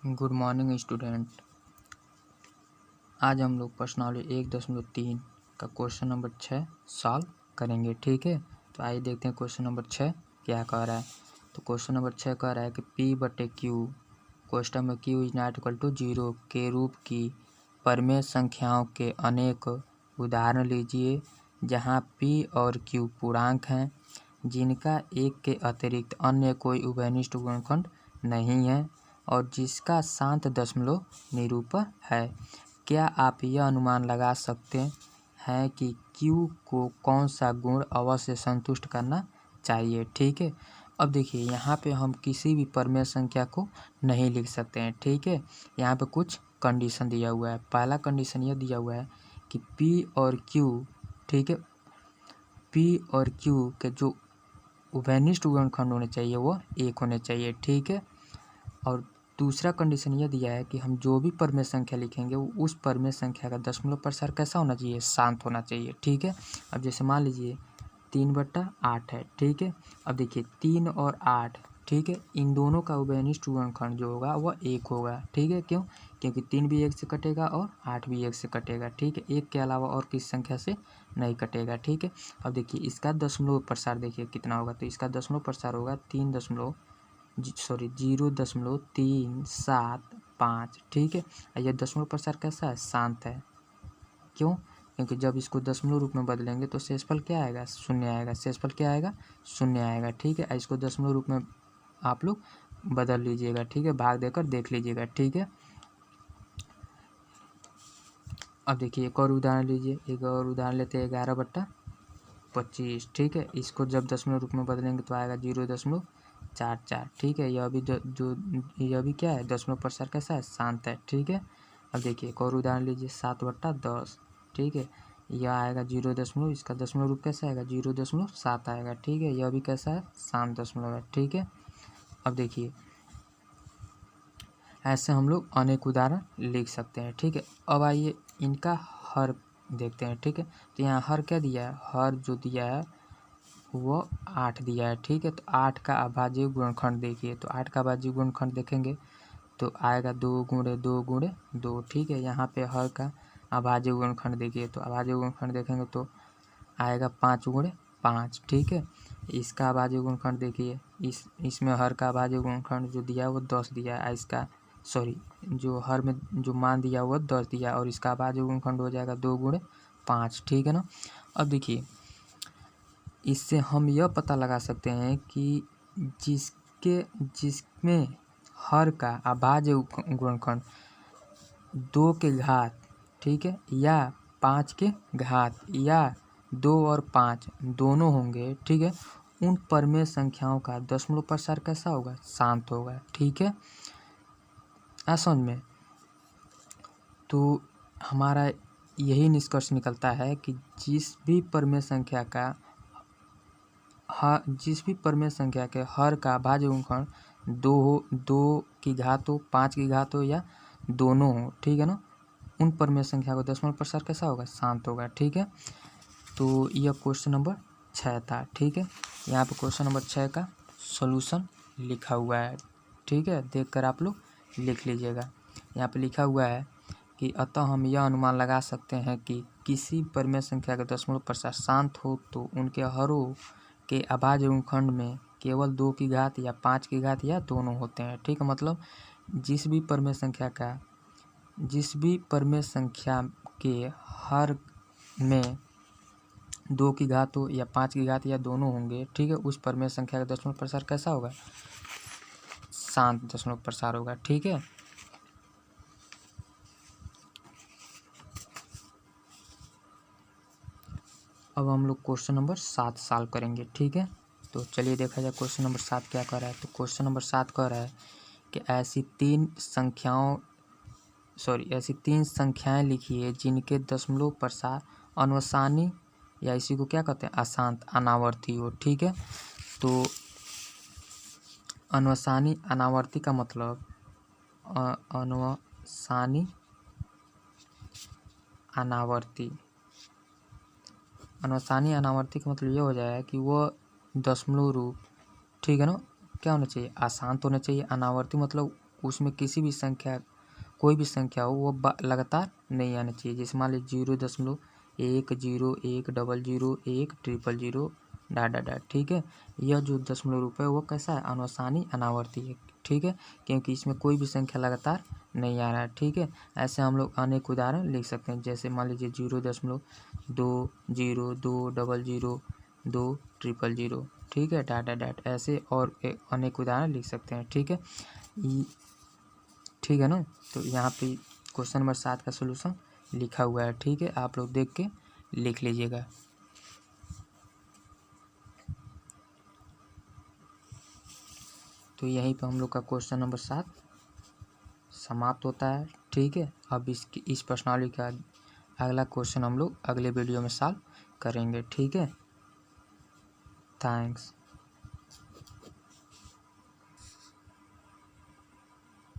Good morning student. आज हम लोग प्रश्नावली 1.3 का क्वेश्चन नंबर 6 सॉल्व करेंगे। ठीक है, तो आइए देखते हैं क्वेश्चन नंबर 6 क्या कह रहा है। तो क्वेश्चन नंबर 6 कह रहा है कि P/Q क्वेश्चन में Q is not equal to 0 के रूप की परमेय संख्याओं के अनेक उदाहरण लीजिए जहां P और Q पूर्णांक हैं जिनका एक के अतिरिक्त अन्य कोई उभयनिष्ठ गुणनखंड नहीं है और जिसका शांत दशमलव निरूपक है। क्या आप यह अनुमान लगा सकते हैं कि Q को कौन सा गुण अवश्य संतुष्ट करना चाहिए। ठीक है, अब देखिए यहाँ पे हम किसी भी परमेय संख्या को नहीं लिख सकते हैं। ठीक है, यहाँ पे कुछ कंडीशन दिया हुआ है। पहला कंडीशन यह दिया हुआ है कि P और Q, ठीक है, P और Q के जो उभयनिष्ठ गुणनखंड होने चाहिए वो एक होने चाहिए। ठीक है, और दूसरा कंडीशन यह दिया है कि हम जो भी परमेय संख्या लिखेंगे वो उस परमेय संख्या का दशमलव प्रसार कैसा होना चाहिए, शांत होना चाहिए। ठीक है, अब जैसे मान लीजिए 3/8 है। ठीक है, अब देखिए 3 और 8, ठीक है, इन दोनों का उभयनिष्ठ गुणनखंड जो होगा वह एक होगा। ठीक है, क्यों? क्योंकि 3 भी 1 से कटेगा और 8 भी 1 से कटेगा। ठीक है, एक के अलावा और किस संख्या से नहीं कटेगा। ठीक है, अब देखिए इसका दशमलव प्रसार देखिए कितना होगा, तो इसका दशमलव प्रसार होगा 0.375। ठीक है, यह दशमलव प्रसार कैसा है, शांत है। क्यों? क्योंकि जब इसको दशमलव रूप में बदलेंगे तो शेषफल क्या आएगा, शून्य आएगा। शेषफल क्या आएगा, शून्य आएगा। ठीक है, इसको दशमलव रूप में आप लोग बदल लीजिएगा। ठीक है, भाग देकर देख लीजिएगा। ठीक है, अब देखिए एक और उदाहरण लीजिए, एक और उदाहरण लेते हैं 11/25। ठीक है, इसको जब दशमलव रूप में बदलेंगे तो आएगा 0.44। ठीक है, यह भी क्या है, दशमलव प्रसार कैसा है, शांत है। ठीक है, अब देखिए एक और उदाहरण लीजिए 7/10। ठीक है, यह आएगा 0 इसका दशमलव रूप कैसा आएगा, 0.7 आएगा। ठीक है, यह भी कैसा है, शांत दशमलव है। ठीक है, अब देखिए ऐसे हम लोग अनेक उदाहरण लिख सकते हैं। ठीक है, अब आइए इनका हर देखते हैं। ठीक है, तो यहाँ हर क्या दिया है, हर जो दिया है वो 8 दिया है। ठीक है, तो 8 का अभाज्य गुणनखंड देखिए, तो 8 का अभाज्य गुणनखंड देखेंगे तो आएगा 2 × 2 × 2। ठीक है, यहाँ पे हर का अभाज्य गुणनखंड देखिए, तो अभाज्य गुणनखंड देखेंगे तो आएगा 5 × 5। ठीक है, इसका अभाज्य गुणनखंड देखिए, इसमें हर का अभाज्य गुणनखंड जो दिया है वो 10 दिया है। इसका जो हर में जो मान दिया वो 10 दिया और इसका अभाज्य गुणनखंड हो जाएगा 2 × 5। ठीक है ना, अब देखिए इससे हम यह पता लगा सकते हैं कि जिसमें हर का अभाज्य गुणनखंड 2 के घात, ठीक है, या 5 के घात या 2 और 5 दोनों होंगे। ठीक है, उन परमेय संख्याओं का दशमलव प्रसार कैसा होगा, शांत होगा। ठीक है, समझ में, तो हमारा यही निष्कर्ष निकलता है कि जिस भी परमेय संख्या के हर का अभाज्य गुणनखंड 2 हो, 2 की घात हो, 5 की घात हो या दोनों हो, ठीक है ना, उन परमेय संख्या का दशमलव प्रसार कैसा होगा, शांत होगा। ठीक है, तो यह क्वेश्चन नंबर 6 था। ठीक है, यहाँ पे क्वेश्चन नंबर 6 का सॉल्यूशन लिखा हुआ है। ठीक है, देखकर आप लोग लिख लीजिएगा। यहाँ पे लिखा हुआ है कि अतः हम यह अनुमान लगा सकते हैं कि किसी परमेय संख्या का दशमलव प्रसार शांत हो तो उनके हरों के अभाज्य गुणनखंड में केवल 2 की घात या 5 की घात या दोनों होते हैं। ठीक है, मतलब जिस भी परमेय संख्या के हर में 2 की घात हो या 5 की घात या दोनों होंगे, ठीक है, उस परमेय संख्या का दशमलव प्रसार कैसा होगा, शांत दशमलव प्रसार होगा। ठीक है, अब हम लोग क्वेश्चन नंबर 7 सॉल्व करेंगे। ठीक है, तो चलिए देखा जाए क्वेश्चन नंबर 7 क्या कह रहा है। तो क्वेश्चन नंबर 7 कह रहा है कि ऐसी तीन संख्याएं लिखिए जिनके दशमलव प्रसार अनुसानी या इसी को क्या कहते हैं, अशांत अनावर्ती हो। ठीक है, तो अनुसानी अनावर्ती का मतलब अनुसानी अनावर्ती का मतलब ये हो जाएगा कि वो दशमलव रूप, ठीक है ना, क्या होना चाहिए, अशांत होना चाहिए। अनावर्ती मतलब उसमें किसी भी संख्या, कोई भी संख्या हो वो लगातार नहीं आनी चाहिए। जैसे मान लीजिए 0.101001000 डॉट डॉट डॉट, ठीक है। यह जो दशमलव रूप है वो कैसा है, अनुसानी अनावर्ती है, ठीक है, क्योंकि इसमें कोई भी संख्या लगातार नहीं आ रहा है, ठीक है। ऐसे हम लोग अनेक उदाहरण लिख सकते हैं। जैसे मान लीजिए 0.20202000 ठीक है, डॉट डॉट डॉट, ऐसे और अनेक उदाहरण लिख सकते हैं, ठीक है। ठीक है ना। तो यहाँ पे क्वेश्चन नंबर 7 का सोल्यूशन लिखा हुआ है, ठीक है, आप लोग देख के लिख लीजिएगा। तो यहीं पर हम लोग का क्वेश्चन नंबर 7 समाप्त होता है, ठीक है। अब इस प्रश्नावली का अगला क्वेश्चन हम लोग अगले वीडियो में सॉल्व करेंगे, ठीक है। थैंक्स।